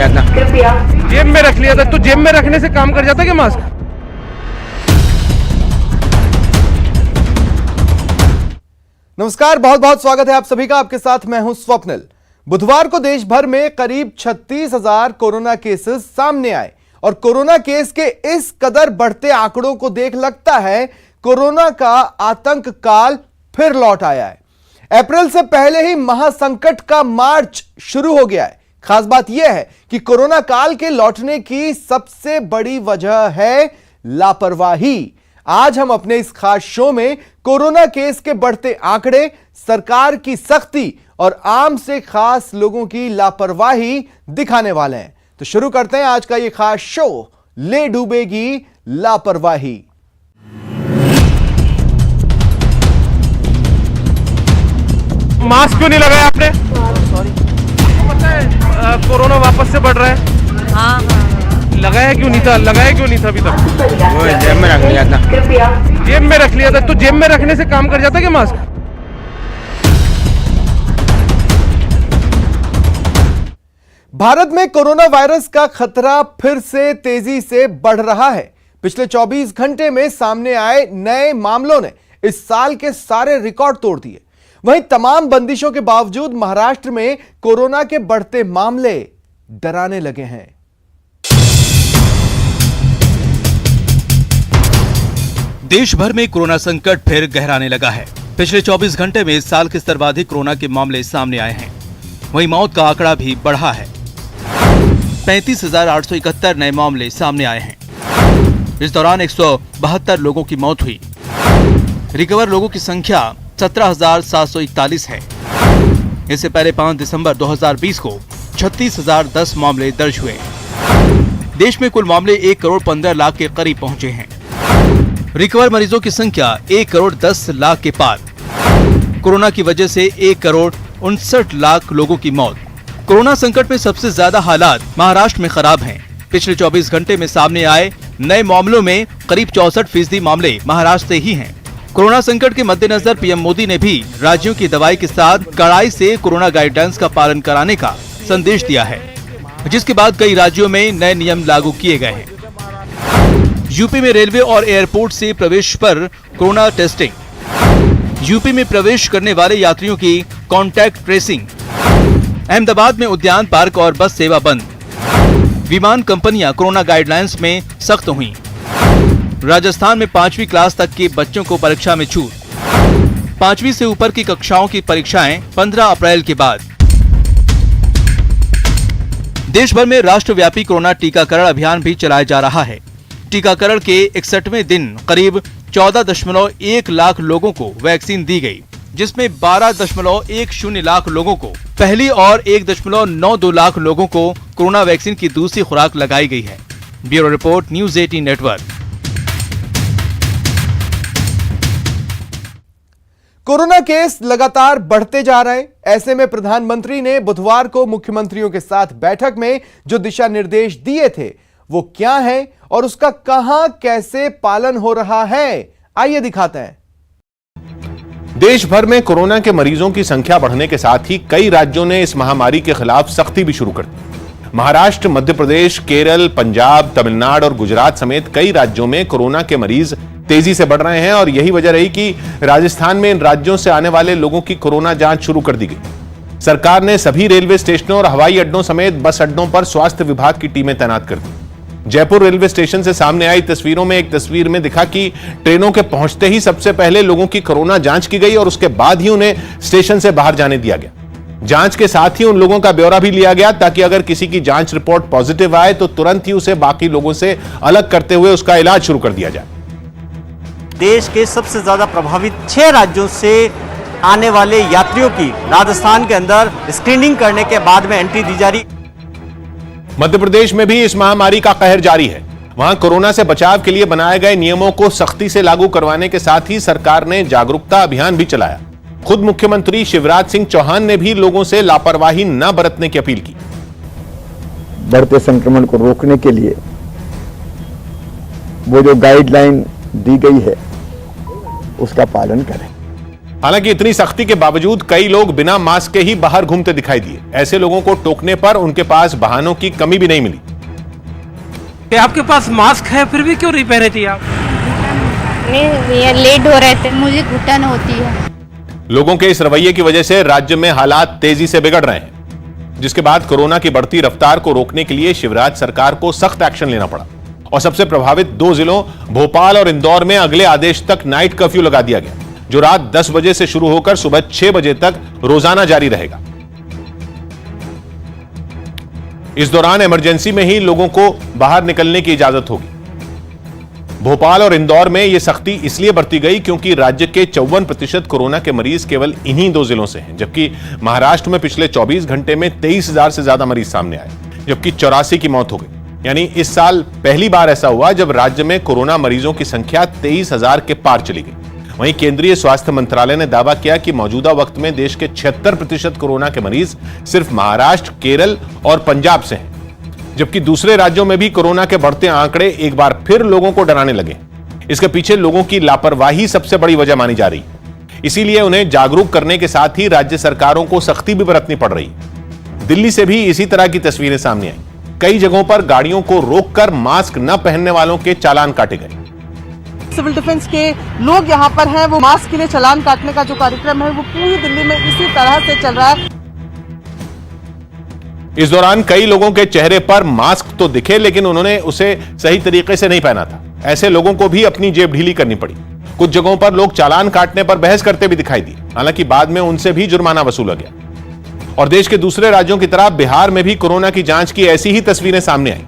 लिया था। कृपया जेब में रख लिया था। तो जेब में रखने से काम कर जाता क्या मास्क? नमस्कार, बहुत बहुत स्वागत है आप सभी का। आपके साथ मैं हूं स्वप्निल। बुधवार को देश भर में करीब 36,000 कोरोना केसेस सामने आए और कोरोना केस के इस कदर बढ़ते आंकड़ों को देख लगता है कोरोना का आतंक काल फिर लौट आया है। अप्रैल से पहले ही महासंकट का मार्च शुरू हो गया है। खास बात यह है कि कोरोना काल के लौटने की सबसे बड़ी वजह है लापरवाही। आज हम अपने इस खास शो में कोरोना केस के बढ़ते आंकड़े, सरकार की सख्ती और आम से खास लोगों की लापरवाही दिखाने वाले हैं। तो शुरू करते हैं आज का यह खास शो, ले डूबेगी लापरवाही। मास्क क्यों नहीं लगाया आपने? आपको पता है कोरोना वापस से बढ़ रहा है? हाँ। लगाया क्यों नहीं था? लगाया क्यों नहीं था अभी तक? वो जेब में रख लिया था। कृपया जेब में रख लिया था। तो जेब में रखने से काम कर जाता क्या मास्क? भारत में कोरोना वायरस का खतरा फिर से तेजी से बढ़ रहा है। पिछले 24 घंटे में सामने आए नए मामलों ने इस साल के सारे रिकॉर्ड तोड़ दिए। वहीं तमाम बंदिशों के बावजूद महाराष्ट्र में कोरोना के बढ़ते मामले डराने लगे हैं। देश भर में कोरोना संकट फिर गहराने लगा है। पिछले 24 घंटे में इस साल के सर्वाधिक कोरोना के मामले सामने आए हैं। वहीं मौत का आंकड़ा भी बढ़ा है। 35,871 नए मामले सामने आए हैं। इस दौरान 172 लोगों की मौत हुई। रिकवर लोगों की संख्या 17,741 है। इससे पहले 5 दिसंबर 2020 को 36,010 मामले दर्ज हुए। देश में कुल मामले 1 करोड़ 15 लाख के करीब पहुंचे हैं। रिकवर मरीजों की संख्या 1 करोड़ 10 लाख के पार। कोरोना की वजह से 1 करोड़ 59 लाख लोगों की मौत। कोरोना संकट में सबसे ज्यादा हालात महाराष्ट्र में खराब हैं। पिछले 24 घंटे में सामने आए नए मामलों में करीब 64% मामले महाराष्ट्र से ही हैं। कोरोना संकट के मद्देनजर पीएम मोदी ने भी राज्यों की दवाई के साथ कड़ाई से कोरोना गाइडलाइंस का पालन कराने का संदेश दिया है, जिसके बाद कई राज्यों में नए नियम लागू किए गए हैं। यूपी में रेलवे और एयरपोर्ट से प्रवेश पर कोरोना टेस्टिंग। यूपी में प्रवेश करने वाले यात्रियों की कॉन्टैक्ट ट्रेसिंग। अहमदाबाद में उद्यान पार्क और बस सेवा बंद। विमान कंपनियां कोरोना गाइडलाइंस में सख्त हुई। राजस्थान में 5वीं क्लास तक के बच्चों को परीक्षा में छूट। 5वीं से ऊपर की कक्षाओं की परीक्षाएं 15 अप्रैल के बाद। देश भर में राष्ट्रव्यापी कोरोना टीकाकरण अभियान भी चलाया जा रहा है। टीकाकरण के 61वें दिन करीब 14.1 लाख लोगों को वैक्सीन दी गई, जिसमें 12.10 लाख लोगों को पहली और 1.92 लाख लोगों को कोरोना वैक्सीन की दूसरी खुराक लगाई गई है। Bureau report, news 18 network. Corona case लगातार बढ़ते जा रहे हैं। ऐसे में प्रधानमंत्री ने बुधवार को मुख्यमंत्रियों के साथ बैठक में जो दिशा निर्देश दिए थे वो क्या है और उसका कहां कैसे पालन हो रहा है, आइए दिखाते हैं। देश भर में कोरोना के मरीजों की संख्या बढ़ने के साथ ही कई राज्यों ने इस महामारी के खिलाफ सख्ती भी शुरू कर दी। महाराष्ट्र, मध्य प्रदेश, केरल, पंजाब, तमिलनाडु और गुजरात समेत कई राज्यों में कोरोना के मरीज तेजी से बढ़ रहे हैं और यही वजह रही कि राजस्थान में इन राज्यों से आने वाले लोगों की कोरोना जांच शुरू कर दी गई। सरकार ने सभी रेलवे स्टेशनों और हवाई अड्डों समेत बस अड्डों पर स्वास्थ्य विभाग की टीमें तैनात कर दी। जयपुर रेलवे स्टेशन से सामने आई तस्वीरों में एक तस्वीर में दिखा कि ट्रेनों के पहुंचते ही सबसे पहले लोगों की कोरोना जांच की गई और उसके बाद ही उन्हें स्टेशन से बाहर जाने दिया गया। जांच के साथ ही उन लोगों का ब्यौरा भी लिया गया ताकि अगर किसी की जांच रिपोर्ट पॉजिटिव आए तो तुरंत ही उसे बाकी लोगों से अलग करते हुए उसका इलाज शुरू कर दिया जाए। देश के सबसे ज्यादा प्रभावित 6 राज्यों से आने वाले यात्रियों की राजस्थान के अंदर स्क्रीनिंग करने के बाद में एंट्री दी जा रही। मध्य प्रदेश में भी इस महामारी का कहर जारी है। वहां कोरोना से बचाव के लिए बनाए गए नियमों को सख्ती से लागू करवाने के साथ ही सरकार ने जागरूकता अभियान भी चलाया। खुद मुख्यमंत्री शिवराज सिंह चौहान ने भी लोगों से लापरवाही न बरतने की अपील की। बढ़ते संक्रमण को रोकने के लिए वो जो गाइडलाइन दी गई है उसका पालन करें। हालांकि इतनी सख्ती के बावजूद कई लोग बिना मास्क के ही बाहर घूमते दिखाई दिए। ऐसे लोगों को टोकने पर उनके पास बहानों की कमी भी नहीं मिली। कि आपके पास मास्क है फिर भी क्यों नहीं पहने थे आप? ये लेट हो रहे थे, मुझे घुटन होती है। लोगों के इस रवैये की वजह से राज्य में हालात तेजी से बिगड़ रहे हैं, जिसके बाद कोरोना की बढ़ती रफ्तार को रोकने के लिए शिवराज सरकार को सख्त एक्शन लेना पड़ा और सबसे प्रभावित 2 जिलों भोपाल और इंदौर में अगले आदेश तक नाइट कर्फ्यू लगा दिया गया, जो रात 10 बजे से शुरू होकर सुबह 6 बजे तक रोजाना जारी रहेगा। इस दौरान इमरजेंसी में ही लोगों को बाहर निकलने की इजाजत होगी। भोपाल और इंदौर में यह सख्ती इसलिए बरती गई क्योंकि राज्य के 54% कोरोना के मरीज केवल इन्हीं 2 जिलों से हैं, जबकि महाराष्ट्र में पिछले 24 घंटे में 23,000 से ज्यादा मरीज सामने आए, जबकि 84 की मौत हो गई। यानी इस साल पहली बार ऐसा हुआ जब राज्य में कोरोना मरीजों की संख्या 23,000 के पार चली गई। वहीं केंद्रीय स्वास्थ्य मंत्रालय ने दावा किया कि मौजूदा वक्त में देश के 76% कोरोना के मरीज सिर्फ महाराष्ट्र, केरल और पंजाब से हैं, जबकि दूसरे राज्यों में भी कोरोना के बढ़ते आंकड़े एक बार फिर लोगों को डराने लगे। इसके पीछे लोगों की लापरवाही सबसे बड़ी वजह मानी जा रही है। इसीलिए उन्हें जागरूक करने के साथ ही राज्य सरकारों को सख्ती भी बरतनी पड़ रही है। दिल्ली से भी इसी तरह की तस्वीरें सामने आई। कई जगहों पर गाड़ियों को रोककर मास्क न पहनने वालों के चालान काटे गए। सिविल डिफेंस के लोग यहाँ पर हैं, वो मास्क के लिए चालान काटने का जो कार्यक्रम है वो पूरी दिल्ली में इसी तरह से चल रहा है। इस दौरान कई लोगों के चेहरे पर मास्क तो दिखे, लेकिन उन्होंने उसे सही तरीके से नहीं पहना था। ऐसे लोगों को भी अपनी जेब ढीली करनी पड़ी। कुछ जगहों पर लोग चालान काटने पर बहस करते भी दिखाई दिए, हालांकि बाद में उनसे भी जुर्माना वसूला गया। और देश के दूसरे राज्यों की तरह बिहार में भी कोरोना की जांच की ऐसी ही तस्वीरें सामने आई।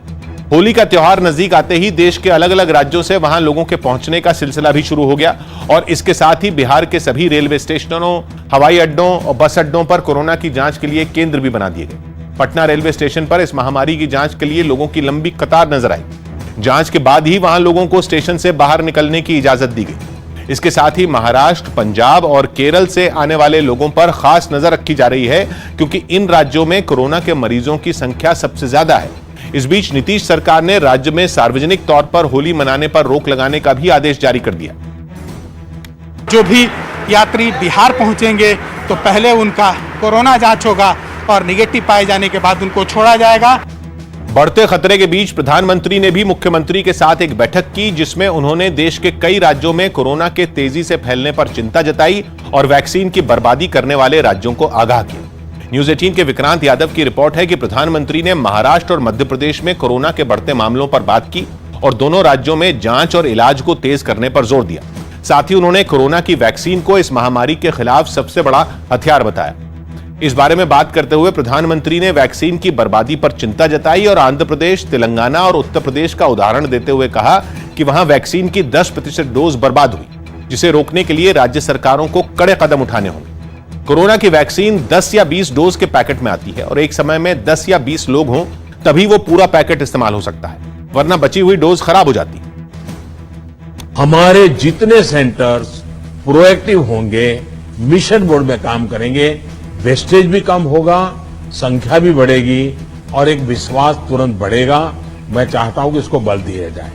होली का त्योहार नजदीक आते ही देश के अलग अलग राज्यों से वहां लोगों के पहुंचने का सिलसिला भी शुरू हो गया और इसके साथ ही बिहार के सभी रेलवे स्टेशनों, हवाई अड्डों और बस अड्डों पर कोरोना की जांच के लिए केंद्र भी बना दिए गए। पटना रेलवे स्टेशन पर इस महामारी की जांच के लिए लोगों की लंबी कतार नजर आई। जांच के बाद ही वहां लोगों को स्टेशन से बाहर निकलने की इजाजत दी गई। इसके साथ ही महाराष्ट्र, पंजाब और केरल से आने वाले लोगों पर खास नजर रखी जा रही है, क्योंकि इन राज्यों में कोरोना के मरीजों की संख्या सबसे ज्यादा है। इस बीच नीतीश सरकार ने राज्य में सार्वजनिक तौर पर होली मनाने पर रोक लगाने का भी आदेश जारी कर दिया। जो भी यात्री बिहार पहुंचेंगे तो पहले उनका कोरोना जांच होगा और निगेटिव पाए जाने के बाद उनको छोड़ा जाएगा। बढ़ते खतरे के बीच प्रधानमंत्री ने भी मुख्यमंत्री के साथ एक बैठक की, जिसमें उन्होंने देश के कई राज्यों में कोरोना के तेजी से फैलने पर चिंता जताई और वैक्सीन की बर्बादी करने वाले राज्यों को आगाह किया। न्यूज़ 18 के विक्रांत यादव की रिपोर्ट है कि प्रधानमंत्री ने महाराष्ट्र और मध्य प्रदेश में कोरोना के बढ़ते मामलों पर बात की और दोनों राज्यों में जांच और इलाज को तेज करने पर जोर दिया। साथ ही उन्होंने कोरोना की वैक्सीन को इस महामारी के खिलाफ सबसे बड़ा हथियार बताया। इस बारे में बात करते हुए प्रधानमंत्री ने वैक्सीन की बर्बादी पर चिंता जताई और आंध्र प्रदेश, तेलंगाना और उत्तर प्रदेश का उदाहरण देते हुए कहा कि वहां वैक्सीन की 10% डोज बर्बाद हुई, जिसे रोकने के लिए राज्य सरकारों को कड़े कदम उठाने होंगे। कोरोना की वैक्सीन 10 या 20 डोज के पैकेट में आती है और एक समय में 10 या 20 लोग हों तभी वो पूरा पैकेट इस्तेमाल हो सकता है, वरना बची हुई डोज खराब हो जाती है। हमारे जितने सेंटर्स प्रोएक्टिव होंगे, मिशन मोड में काम करेंगे, वेस्टेज भी कम होगा, संख्या भी बढ़ेगी और एक विश्वास तुरंत बढ़ेगा। मैं चाहता हूं कि इसको बल दिया जाए।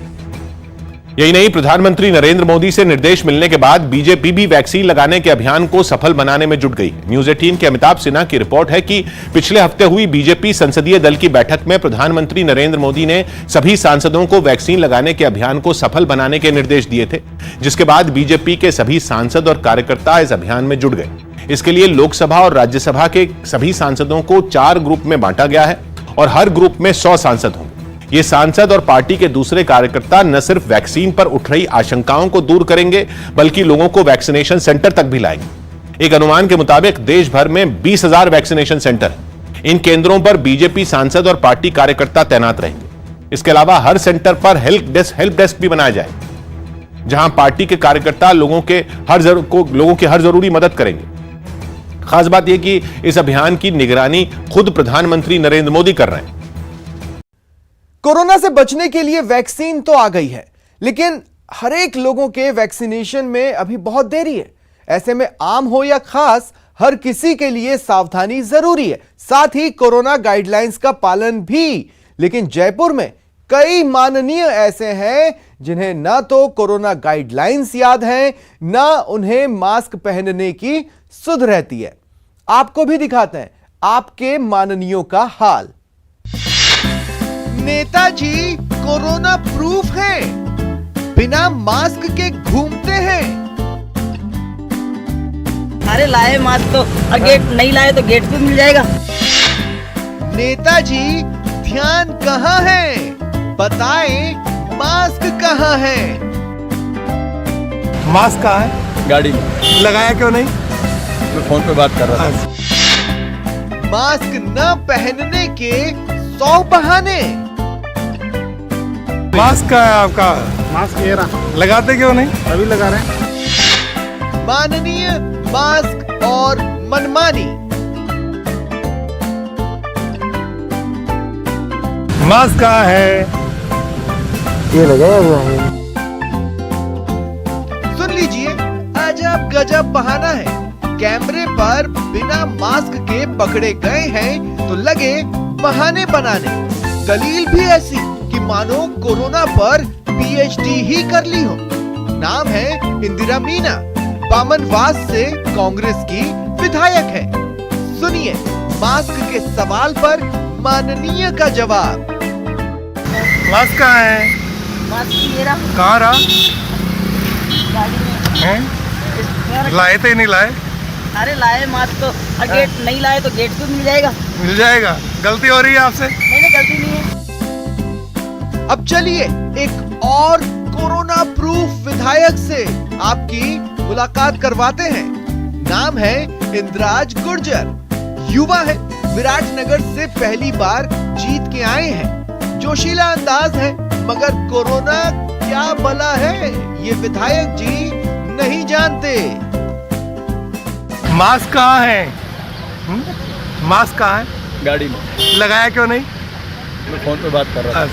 यही नहीं, प्रधानमंत्री नरेंद्र मोदी से निर्देश मिलने के बाद बीजेपी भी वैक्सीन लगाने के अभियान को सफल बनाने में जुट गई। न्यूज़ 18 के अमिताभ सिन्हा की रिपोर्ट है कि पिछले हफ्ते हुई बीजेपी संसदीय दल की बैठक में प्रधानमंत्री नरेंद्र मोदी ने सभी सांसदों को वैक्सीन लगाने के अभियान को सफल बनाने के निर्देश दिए थे, जिसके बाद बीजेपी के सभी सांसद और कार्यकर्ता इस अभियान में जुट गए। इसके लिए लोकसभा और राज्यसभा के सभी सांसदों को 4 ग्रुप में बांटा गया है और हर ग्रुप में 100 सांसद होंगे। ये सांसद और पार्टी के दूसरे कार्यकर्ता न सिर्फ वैक्सीन पर उठ रही आशंकाओं को दूर करेंगे, बल्कि लोगों को वैक्सीनेशन सेंटर तक भी लाएंगे। एक अनुमान के मुताबिक देश भर में 20,000 वैक्सीनेशन सेंटर हैं। इन केंद्रों पर बीजेपी सांसद और पार्टी कार्यकर्ता तैनात रहेंगे। इसके अलावा हर सेंटर पर हेल्प डेस्क भी बनाया जाए, जहां पार्टी के कार्यकर्ता लोगों की हर जरूरी मदद करेंगे। खास बात यह कि इस अभियान की निगरानी खुद प्रधानमंत्री नरेंद्र मोदी कर रहे हैं। कोरोना से बचने के लिए वैक्सीन तो आ गई है, लेकिन हर एक लोगों के वैक्सीनेशन में अभी बहुत देरी है। ऐसे में आम हो या खास, हर किसी के लिए सावधानी जरूरी है, साथ ही कोरोना गाइडलाइंस का पालन भी। लेकिन जयपुर में कई माननीय ऐसे हैं जिन्हें ना तो कोरोना गाइडलाइंस याद हैं, ना उन्हें मास्क पहनने की सुध रहती है। आपको भी दिखाते हैं आपके माननीयों का हाल। नेताजी कोरोना प्रूफ हैं, बिना मास्क के घूमते हैं। अरे लाए मास्क तो गेट नहीं लाए तो गेट पे मिल जाएगा। नेताजी ध्यान कहाँ है, बताएं मास्क कहाँ है। मास्क कहाँ है? गाड़ी में लगाया क्यों नहीं? मैं फोन पे बात कर रहा था। मास्क न पहनने के 100 बहाने। मास्क कहाँ है आपका? मास्क ये रहा। लगाते क्यों नहीं? अभी लगा रहे हैं। माननीय मास्क और मनमानी। मास्क कहाँ है? ये लगाया हुआ है। सुन लीजिए, अजब गजब बहाना है। कैमरे पर बिना मास्क के पकड़े गए हैं तो लगे बहाने बनाने। दलील भी ऐसी कि मानो कोरोना पर पीएचडी ही कर ली हो। नाम है इंदिरा मीना, बामनवास से कांग्रेस की विधायक है। सुनिए मास्क के सवाल पर माननीय का जवाब। मास्क कहाँ है? मास्क ये रहा। कहाँ रहा? गाड़ी में हैं? लाए थे नहीं लाए? अरे लाए मास्क तो गेट नहीं लाए तो गेट पे मिल जाएगा। मिल जाएगा। गलती हो रही है आपसे? नहीं गलती नहीं है। अब चलिए एक और कोरोना प्रूफ विधायक से आपकी मुलाकात करवाते हैं। नाम है इंद्राज गुर्जर, युवा है, विराटनगर से पहली बार जीत के आए हैं। जोशीला अंदाज है, मगर कोरोना क्या बला है ये विधायक जी नहीं जानते। मास्क कहाँ है? मास्क कहाँ है? गाड़ी में लगाया क्यों नहीं? मैं फोन पे बात कर रहा था।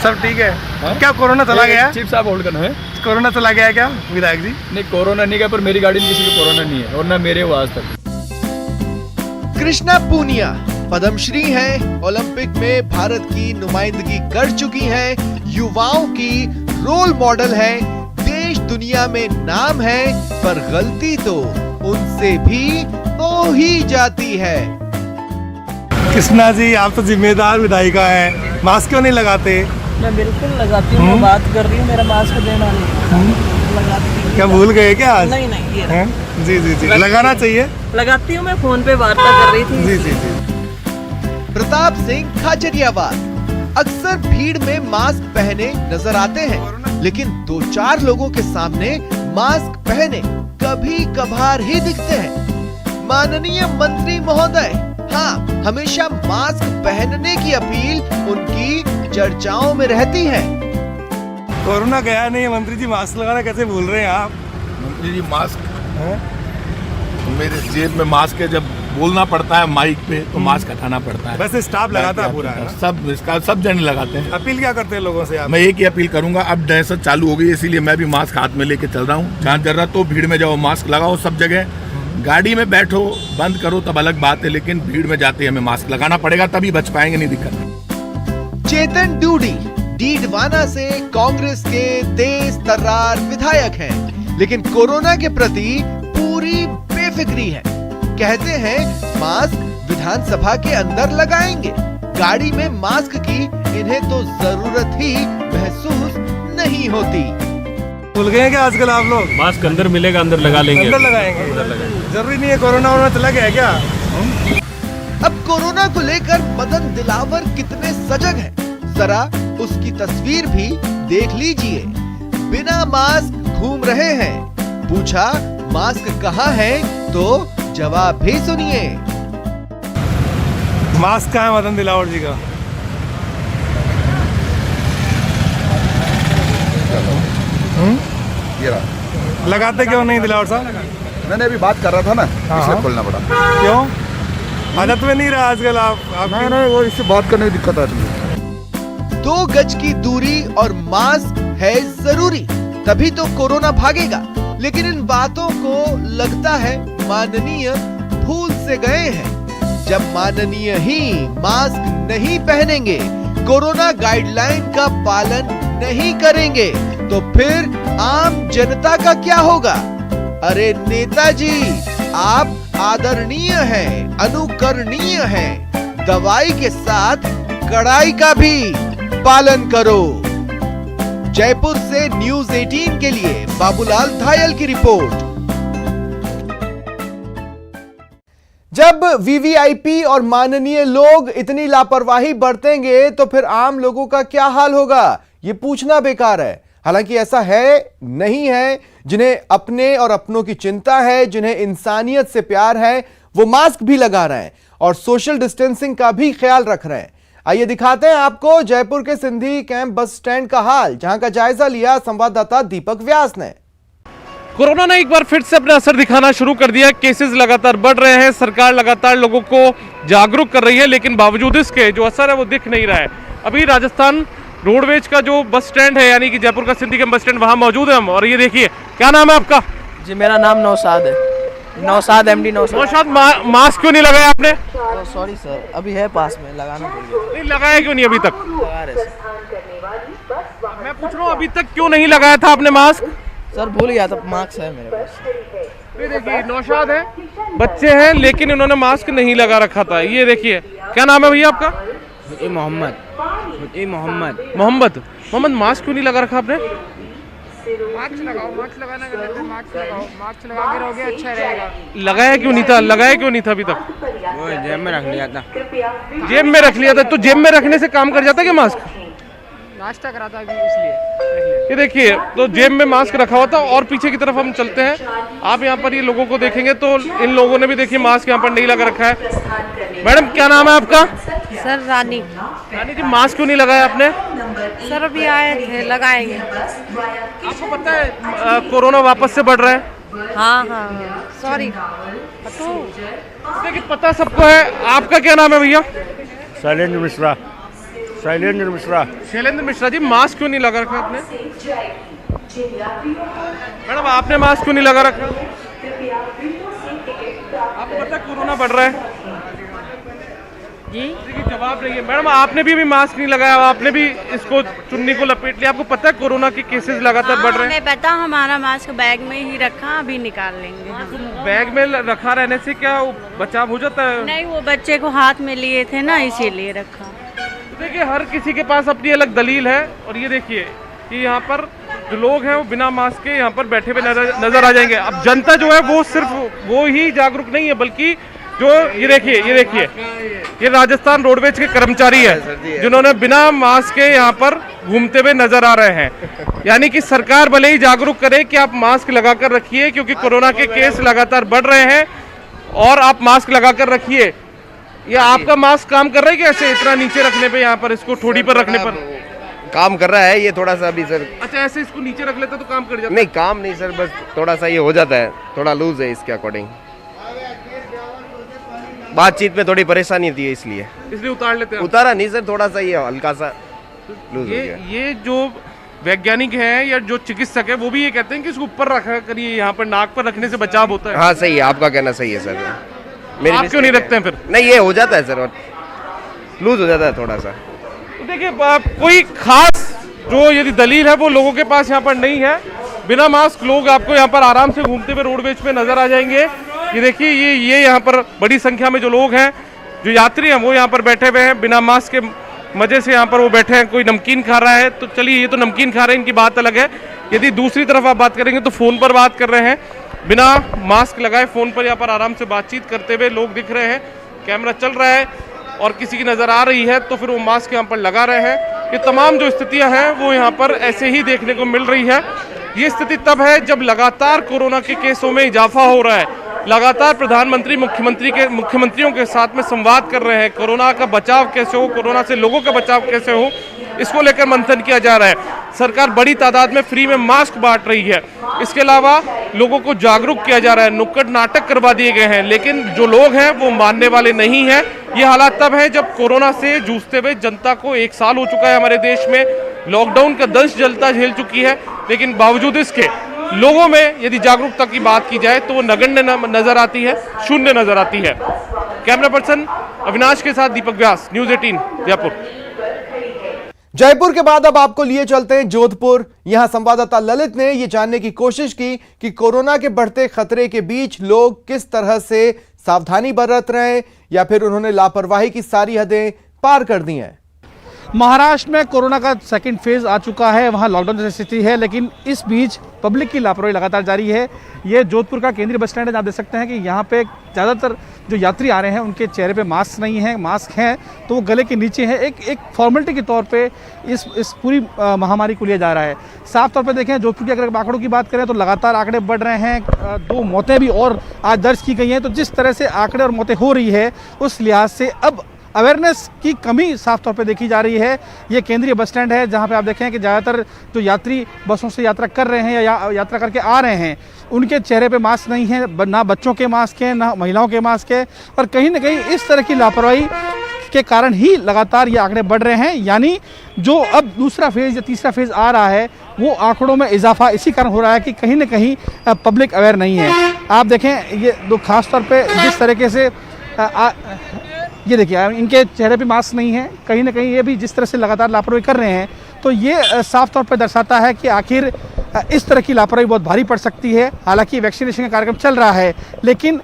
सब ठीक है? क्या कोरोना चला गया? चीफ साहब होल्ड करना है। कोरोना चला गया क्या विधायक जी? नहीं, कोरोना नहीं गया, पर मेरी गाड़ी में किसी को कोरोना नहीं है और ना मेरे वो आज तक। कृष्णा पूनिया पद्मश्री हैं, ओलंपिक में भारत की नुमाइंदगी कर चुकी हैं, युवाओं की रोल मॉडल हैं, देश दुनिया में नाम है, पर गलती तो उनसे भी हो ही जाती है। कृष्णा जी आप तो जिम्मेदार विधायिका है, मास्क क्यों नहीं लगाते? मैं बिल्कुल लगाती हूँ, मैं बात कर रही हूँ, मेरा मास्क देना नहीं। लगाती हूँ। क्या भूल गए क्या आज? नहीं नहीं ये हैं? जी जी जी लगाना चाहिए। लगाती हूँ, मैं फोन पे वार्ता कर रही थी। जी जी जी। प्रताप सिंह खाचरियावाद अक्सर भीड़ में मास्क पहने नजर आते हैं, लेकिन 2-4 लोगों के सामने मास्क पहने कभी कभार ही दिखते हैं। माननीय मंत्री महोदय, हाँ, हमेशा मास्क पहनने की अपील उनकी चर्चाओं में रहती है। कोरोना गया नहीं है मंत्री जी, मास्क लगाना कैसे भूल रहे हैं आप? मंत्री जी मास्क है, मेरे जेब में मास्क है, जब बोलना पड़ता है माइक पे तो मास्क हटाना पड़ता है। वैसे स्टाफ लगाता है पूरा, है? सब इसका सब जन लगाते हैं। अपील क्या करते हैं लोगों से आप? मैं एक ही अपील करूंगा, अब दहशत चालू हो गई इसीलिए मैं भी मास्क हाथ में लेके चल रहा हूँ। जहाँ जरूरत तो भीड़ में जाओ, मास्क लगाओ सब जगह। गाड़ी में बैठो बंद करो तब अलग बात है, लेकिन भीड़ में जाते हमें मास्क लगाना पड़ेगा, तभी बच पाएंगे, नहीं दिक्कत। चेतन डूडी डीडवाना से कांग्रेस के तेज तर्रार विधायक हैं, लेकिन कोरोना के प्रति पूरी बेफिक्री है। कहते हैं मास्क विधानसभा के अंदर लगाएंगे, गाड़ी में मास्क की इन्हें तो जरूरत ही महसूस नहीं होती। भूल गए क्या आजकल आप लोग? मास्क अंदर मिलेगा, अंदर लगा लेंगे। अंदर लगाएंगे? जरूरी नहीं है, कोरोना वोरोना चला गया क्या? अब कोरोना को लेकर मदन दिलावर कितने सजग हैं, जरा उसकी तस्वीर भी देख लीजिए। बिना मास्क घूम रहे हैं, पूछा मास्क कहाँ है तो जवाब भी सुनिए। मास्क कहाँ है मदन दिलावर जी का? ये रहा। लगाते क्यों नहीं दिलावर साहब? मैंने अभी बात कर रहा था ना, इसलिए खोलना पड़ा। क्यों? आदत में नहीं रहा आजकल आप? नहीं, वो इससे बात करने की दिक्कत आती है। 2 गज की दूरी और मास्क है जरूरी, तभी तो कोरोना भागेगा। लेकिन इन बातों को लगता है माननीय भूल से गए हैं। जब माननीय ही मास्क नहीं पहनेंगे कोरोना गाइडलाइन का पालन नहीं करेंगे तो फिर आम जनता का क्या होगा? अरे नेताजी, आप आदरणीय हैं, अनुकरणीय हैं, दवाई के साथ कड़ाई का भी पालन करो। जयपुर से न्यूज़ 18 के लिए बाबूलाल धायल की रिपोर्ट। जब वीवीआईपी और माननीय लोग इतनी लापरवाही बरतेंगे तो फिर आम लोगों का क्या हाल होगा, ये पूछना बेकार है। हालांकि ऐसा है नहीं है। जिन्हें अपने और अपनों की चिंता है, जिन्हें इंसानियत से प्यार है, वो मास्क भी लगा रहे हैं और सोशल डिस्टेंसिंग का भी ख्याल रख रहे हैं। आइए दिखाते हैं आपको जयपुर के सिंधी कैंप बस स्टैंड का हाल, जहां का जायजा लिया संवाददाता दीपक व्यास ने। कोरोना ने एक बार फिर से अपना असर दिखाना शुरू कर दिया। केसेस लगातार बढ़ रहे हैं, सरकार लगातार लोगों को जागरूक कर रही है, लेकिन बावजूद इसके जो असर है वो दिख नहीं रहा है। अभी राजस्थान रोडवेज का जो बस स्टैंड है, यानी कि जयपुर का सिंधी कैंप बस स्टैंड, वहां मौजूद है हम। और ये देखिए, क्या नाम है आपका? जी मेरा नाम नौशाद है, नौशाद MD नौशाद। नौशाद, मास्क क्यों नहीं लगाया आपने? सॉरी सर, अभी है पास में, लगाना पड़ेगा। नहीं लगाया क्यों नहीं अभी तक? लगा रहे सर। मैं पूछ रहा हूँ अभी तक क्यों नहीं लगाया था आपने मास्क? सर भूल गया था, मास्क है मेरे पास। ये देखिए, नौशाद है, बच्चे हैं, लेकिन इन्होंने मास्क नहीं लगा रखा था। ये देखिए, क्या नाम है भैया आपका? मोहम्मद। मोहम्मद, मास्क क्यों नहीं लगा रखा आपने? मास्क लगाओ, मास्क लगाना गलत है, मास्क लगाओ, मास्क लगा के रहोगे अच्छा रहेगा। लगाया क्यों नहीं था अभी तक? वो जेब में रख लिया था। जेब में रख लिया था? तो जेब में रखने से काम कर जाता है क्या मास्क? नाश्ता करा था अभी, इसलिए। ये देखिए, तो जेब में मास्क रखा हुआ था। और पीछे की तरफ हम चलते हैं, आप यहाँ पर ये लोगों को देखेंगे तो इन लोगों ने भी देखिए मास्क यहाँ पर नहीं लगा रखा है। मैडम, क्या नाम है आपका? सर रानी जी, मास्क क्यों नहीं लगाया आपने? सर अभी आए थे, लगाएंगे। आपको पता है कोरोना वापस से बढ़ रहा है? हाँ सॉरी। तो देखिए, पता सबको है। आपका क्या नाम है भैया? शैलेंद्र मिश्रा जी, मास्क क्यों नहीं लगा रखा आपने? मैडम, आपने मास्क क्यों नहीं लगा रखा? आपको पता है कोरोना बढ़ रहा है जी? देखिए, जवाब नहीं है। मैडम, आपने भी अभी मास्क नहीं लगाया, आपने भी इसको चुन्नी को लपेट लिया। आपको पता है कोरोना के केसेस लगातार बढ़ रहे हैं? हमें पता, हमारा मास्क बैग में ही रखा, अभी निकाल लेंगे। बैग में रखा रहने से क्या बचाव हो जाता है? नहीं, वो बच्चे को हाथ में लिए थे ना, इसीलिए रखा। देखिए, हर किसी के पास अपनी अलग दलील है। और ये देखिए कि यहाँ पर जो लोग हैं वो बिना मास्क के यहाँ पर बैठे हुए नजर आ जाएंगे। अब जनता जो है वो सिर्फ वो ही जागरूक नहीं है, बल्कि जो ये देखिए ये राजस्थान रोडवेज के कर्मचारी हैं जिन्होंने बिना मास्क के यहाँ पर घूमते हुए नजर आ रहे हैं। यानी कि सरकार भले ही जागरूक करे कि आप मास्क लगाकर रखिए, क्योंकि कोरोना के केस लगातार बढ़ रहे हैं, और आप मास्क लगाकर रखिए। ये आपका मास्क काम कर रहा है कि ऐसे इतना नीचे रखने पे, यहाँ पर इसको ठोड़ी पर रखने पर काम कर रहा है? ये थोड़ा सा अभी सर। अच्छा, ऐसे इसको नीचे रख लेते तो काम कर जाता? नहीं, काम नहीं सर, बस थोड़ा सा ये हो जाता है, थोड़ा लूज है इसके अकॉर्डिंग। बातचीत में थोड़ी परेशानी होती है, इसलिए उतार लेते हैं। उतारा नहीं सर, थोड़ा सा ये हल्का सा लूज हो गया। ये जो वैज्ञानिक हैं या जो चिकित्सक है वो भी ये कहते हैं कि इसको ऊपर रखा करिए, यहाँ पर नाक पर रखने से बचाव होता है। हाँ सही है, आपका कहना सही है सर। आप क्यों नहीं रखते हैं फिर? नहीं, ये हो जाता है सर, और लूज हो जाता है थोड़ा सा। तो देखिए, कोई खास जो यदि दलील है वो लोगों के पास यहाँ पर नहीं है। बिना मास्क लोग आपको यहाँ पर आराम से घूमते हुए रोडवेज पे नजर आ जाएंगे। ये देखिए, ये यहाँ पर बड़ी संख्या में जो लोग हैं, जो यात्री हैं, वो यहाँ पर बैठे हुए हैं बिना मास्क के, मजे से यहाँ पर वो बैठे हैं। कोई नमकीन खा रहा है, तो चलिए ये तो नमकीन खा रहे हैं, इनकी बात अलग है। यदि दूसरी तरफ आप बात करेंगे तो फोन पर बात कर रहे हैं, बिना मास्क लगाए फोन पर यहाँ पर आराम से बातचीत करते हुए लोग दिख रहे हैं। कैमरा चल रहा है और किसी की नज़र आ रही है तो फिर वो मास्क यहाँ पर लगा रहे हैं। ये तमाम जो स्थितियाँ हैं वो यहाँ पर ऐसे ही देखने को मिल रही है। ये स्थिति तब है जब लगातार कोरोना के केसों में इजाफा हो रहा है, लगातार प्रधानमंत्री मुख्यमंत्रियों के साथ में संवाद कर रहे हैं। कोरोना का बचाव कैसे हो, कोरोना से लोगों का बचाव कैसे हो, इसको लेकर मंथन किया जा रहा है। सरकार बड़ी तादाद में फ्री में मास्क बांट रही है। इसके अलावा लोगों को जागरूक किया जा रहा है, नुक्कड़ नाटक करवा दिए गए हैं, लेकिन जो लोग हैं वो मानने वाले नहीं हैं। ये हालात तब है जब कोरोना से जूझते हुए जनता को 1 साल हो चुका है। हमारे देश में लॉकडाउन का दंश जलता झेल चुकी है, लेकिन बावजूद इसके लोगों में यदि जागरूकता की बात की जाए तो वो नगण्य नजर आती है, शून्य नजर आती है। कैमरा पर्सन अविनाश के साथ दीपक व्यास, न्यूज़ 18 जयपुर। जयपुर के बाद अब आपको लिए चलते हैं जोधपुर। यहां संवाददाता ललित ने यह जानने की कोशिश की कि कोरोना के बढ़ते खतरे के बीच लोग किस तरह से सावधानी बरत रहे हैं या फिर उन्होंने लापरवाही की सारी हदें पार कर दी हैं। महाराष्ट्र में कोरोना का सेकंड फेज आ चुका है, वहां लॉकडाउन जैसी स्थिति है, लेकिन इस बीच पब्लिक की लापरवाही लगातार जारी है। ये जोधपुर का केंद्रीय बस स्टैंड है, आप देख सकते हैं कि यहाँ पे ज़्यादातर जो यात्री आ रहे हैं उनके चेहरे पे मास्क नहीं है, मास्क हैं तो वो गले के नीचे है। एक फॉर्मेलिटी के तौर पे इस पूरी महामारी को लिया जा रहा है। साफ तौर पे देखें जोधपुर के अगर आंकड़ों की बात करें तो लगातार आंकड़े बढ़ रहे हैं। 2 मौतें भी और आज दर्ज की गई हैं। तो जिस तरह से आंकड़े और मौतें हो रही है उस लिहाज से अब अवेयरनेस की कमी साफ तौर पे देखी जा रही है। ये केंद्रीय बस स्टैंड है जहाँ पे आप देखें कि ज़्यादातर जो यात्री बसों से यात्रा कर रहे हैं या यात्रा करके आ रहे हैं उनके चेहरे पे मास्क नहीं है, ना बच्चों के मास्क हैं ना महिलाओं के मास्क है। और कहीं ना कहीं इस तरह की लापरवाही के कारण ही लगातार ये आंकड़े बढ़ रहे हैं। यानी जो अब दूसरा फेज़ या तीसरा फेज़ आ रहा है वो आंकड़ों में इजाफा इसी कारण हो रहा है कि कहीं ना कहीं पब्लिक अवेयर नहीं है। आप देखें ये दो खास तौर पर जिस तरीके से ये देखिए इनके चेहरे पे मास्क नहीं है, कहीं ना कहीं ये भी जिस तरह से लगातार लापरवाही कर रहे हैं तो ये साफ तौर पर दर्शाता है कि आखिर इस तरह की लापरवाही बहुत भारी पड़ सकती है। हालांकि वैक्सीनेशन का कार्यक्रम चल रहा है लेकिन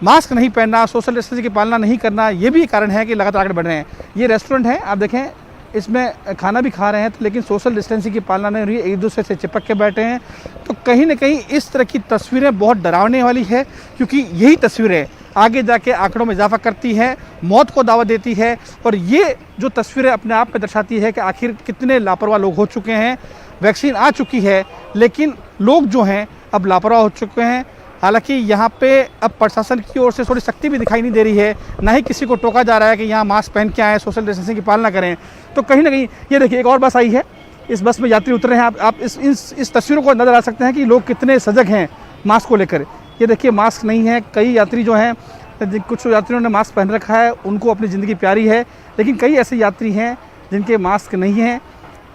मास्क नहीं पहनना, सोशल डिस्टेंसिंग की पालना नहीं करना, ये भी कारण है कि लगातार आगे बढ़ रहे हैं। ये रेस्टोरेंट है, आप देखें इसमें खाना भी खा रहे हैं तो लेकिन सोशल डिस्टेंसिंग की पालना नहीं हो रही है, एक दूसरे से चिपक के बैठे हैं। तो कहीं ना कहीं इस तरह की तस्वीरें बहुत डरावने वाली है क्योंकि यही तस्वीरें आगे जाके आंकड़ों में इजाफा करती है, मौत को दावत देती है। और ये जो तस्वीरें अपने आप में दर्शाती है कि आखिर कितने लापरवाह लोग हो चुके हैं। वैक्सीन आ चुकी है लेकिन लोग जो हैं अब लापरवाह हो चुके हैं। हालांकि यहाँ पे अब प्रशासन की ओर से थोड़ी सख्ती भी दिखाई नहीं दे रही है, ना ही किसी को टोका जा रहा है कि यहाँ मास्क पहन के आएँ, सोशल डिस्टेंसिंग की पालना करें। तो कहीं ना कहीं ये देखिए एक और बस आई है, इस बस में यात्री उतरे हैं। आप इस तस्वीरों को नजर आ सकते हैं कि लोग कितने सजग हैं मास्क को लेकर। ये देखिए मास्क नहीं है, कई यात्री जो हैं, कुछ यात्रियों ने मास्क पहन रखा है, उनको अपनी ज़िंदगी प्यारी है, लेकिन कई ऐसे यात्री हैं जिनके मास्क नहीं हैं।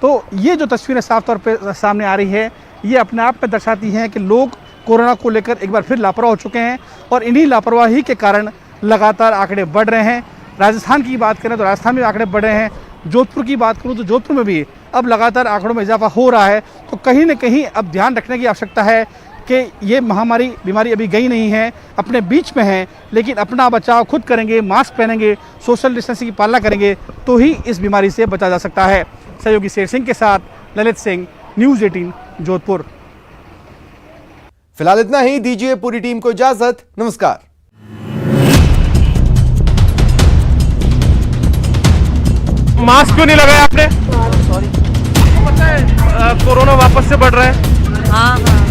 तो ये जो तस्वीरें साफ तौर पे सामने आ रही है ये अपने आप में दर्शाती हैं कि लोग कोरोना को लेकर एक बार फिर लापरवाह हो चुके हैं और इन्हीं लापरवाही के कारण लगातार आंकड़े बढ़ रहे हैं। राजस्थान की बात करें तो राजस्थान में आंकड़े बढ़ रहे हैं। जोधपुर की बात करूँ तो जोधपुर में भी अब लगातार आंकड़ों में इजाफा हो रहा है। तो कहीं ना कहीं अब ध्यान रखने की आवश्यकता है कि ये बीमारी अभी गई नहीं है, अपने बीच में है, लेकिन अपना बचाव खुद करेंगे, मास्क पहनेंगे, सोशल डिस्टेंसिंग की पालना करेंगे तो ही इस बीमारी से बचा जा सकता है। सहयोगी शेर सिंह के साथ ललित सिंह, न्यूज़ 18 जोधपुर। फिलहाल इतना ही, दीजिए पूरी टीम को इजाजत। नमस्कार। मास्क क्यों नहीं लगाया आपने? सॉरी। पता है कोरोना वापस से बढ़ रहा है। हाँ।